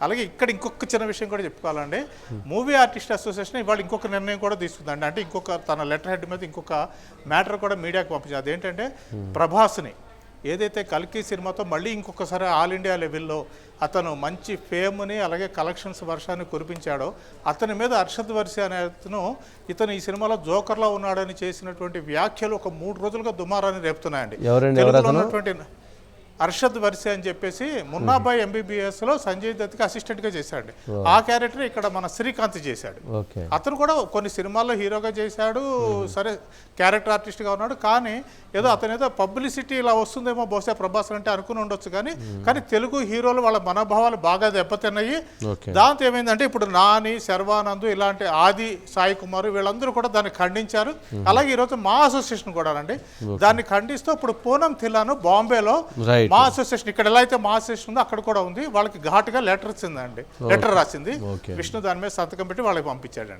అలాగే ఇక్కడ ఇంకొక చిన్న విషయం కూడా చెప్పుకోవాలండి. మూవీ ఆర్టిస్ట్ అసోసియేషన్ ఇవాళ ఇంకొక నిర్ణయం కూడా తీసుకుందండి. అంటే ఇంకొక తన లెటర్ హెడ్ మీద ఇంకొక మ్యాటర్ కూడా మీడియాకి పంపించింది. అదేంటంటే ప్రభాస్ని ఏదైతే కల్కి సినిమాతో మళ్ళీ ఇంకొకసారి ఆల్ ఇండియా లెవెల్లో అతను మంచి ఫేమ్ని అలాగే కలెక్షన్స్ వర్షాన్ని కురిపించాడో అతని మీద అర్షద్ వర్సి అనే అతను ఇతను ఈ సినిమాలో జోకర్లో ఉన్నాడని చేసినటువంటి వ్యాఖ్యలు ఒక 3 రోజులుగా దుమారాన్ని రేపుతున్నాయండి. తెలుగులో ఉన్నటువంటి అర్షద్ వర్సి అని చెప్పేసి మున్నాబాయ్ ఎంబీబీఎస్లో సంజయ్ దత్కి అసిస్టెంట్గా చేశాడు. ఆ క్యారెక్టర్ ఇక్కడ మన శ్రీకాంత్ చేశాడు. అతను కూడా కొన్ని సినిమాల్లో హీరోగా చేశాడు, సరే క్యారెక్టర్ ఆర్టిస్ట్గా ఉన్నాడు. కానీ అతను పబ్లిసిటీ ఇలా వస్తుందేమో బహుశా ప్రభాస్ అంటే అనుకుని ఉండొచ్చు. కానీ తెలుగు హీరోలు వాళ్ళ మనోభావాలు బాగా దెబ్బతిన్నాయి. దాంతో ఏమైందంటే ఇప్పుడు నాని, శర్వానంద్, ఇలాంటి ఆది, సాయి కుమార్ వీళ్ళందరూ కూడా దాన్ని ఖండించారు. అలాగే ఈరోజు మా అసోసియేషన్ కూడా అండి దాన్ని ఖండిస్తూ ఇప్పుడు పూనం థిల్లాను బాంబేలో మా అసోసియేషన్ ఇక్కడ ఎలా అయితే మా అసోసియేషన్ ఉందో అక్కడ కూడా ఉంది, వాళ్ళకి ఘాటుగా లెటర్ రాసింది. విష్ణు దాని మీద సంతకం పెట్టి వాళ్ళకి పంపించాడండి.